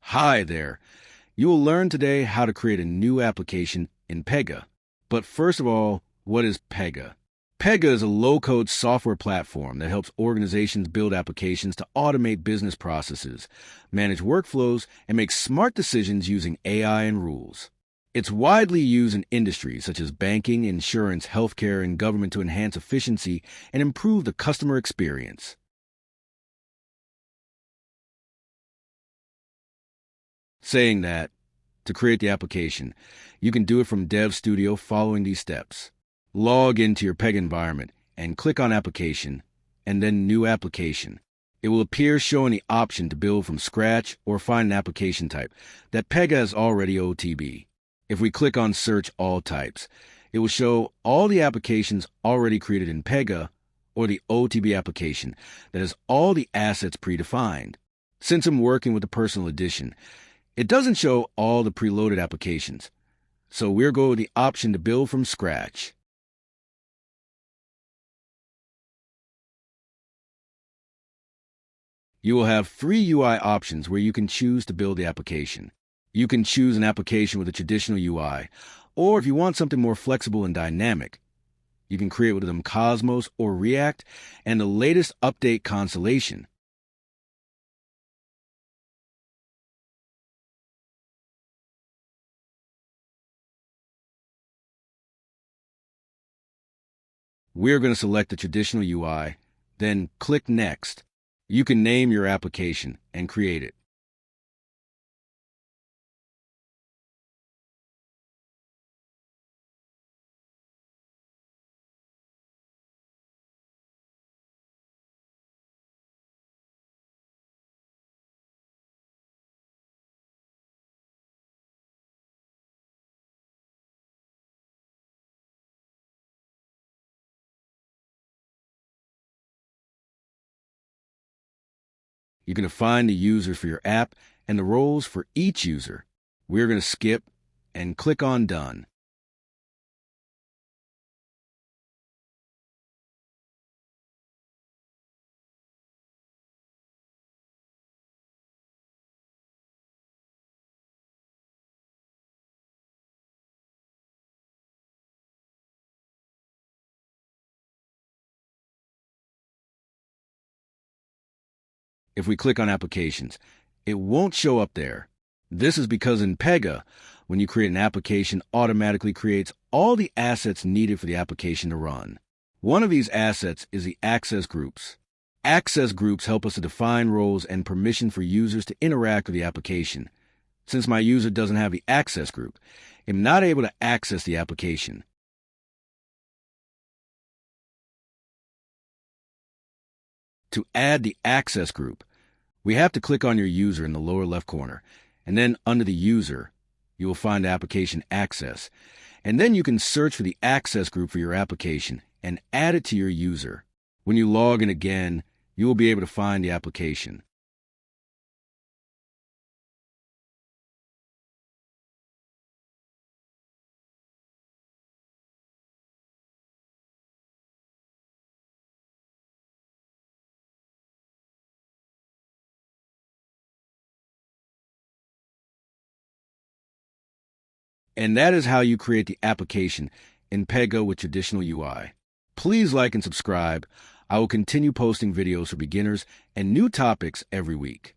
Hi there. You will learn today how to create a new application in Pega. But first of all, what is Pega? Pega is a low-code software platform that helps organizations build applications to automate business processes, manage workflows, and make smart decisions using AI and rules. It's widely used in industries such as banking, insurance, healthcare, and government to enhance efficiency and improve the customer experience. Saying that, to create the application, you can do it from Dev Studio following these steps. Log into your Pega environment and click on Application, and then New Application. It will appear showing the option to build from scratch or find an application type that Pega has already OTB. If we click on Search All Types, it will show all the applications already created in Pega or the OTB application that has all the assets predefined. Since I'm working with the Personal Edition, it doesn't show all the preloaded applications, so we'll go with the option to build from scratch. You will have 3 UI options where you can choose to build the application. You can choose an application with a traditional UI, or if you want something more flexible and dynamic, you can create with them Cosmos or React and the latest update Constellation. We're going to select the traditional UI, then click Next. You can name your application and create it. You can define the users for your app and the roles for each user. We're going to skip and click on Done. If we click on Applications, it won't show up there. This is because in Pega, when you create an application, automatically creates all the assets needed for the application to run. One of these assets is the access groups. Access groups help us to define roles and permission for users to interact with the application. Since my user doesn't have the access group, I'm not able to access the application. To add the access group, we have to click on your user in the lower left corner, and then under the user, you will find application access, and then you can search for the access group for your application and add it to your user. When you log in again, you will be able to find the application. And that is how you create the application in Pega with traditional UI. Please like and subscribe. I will continue posting videos for beginners and new topics every week.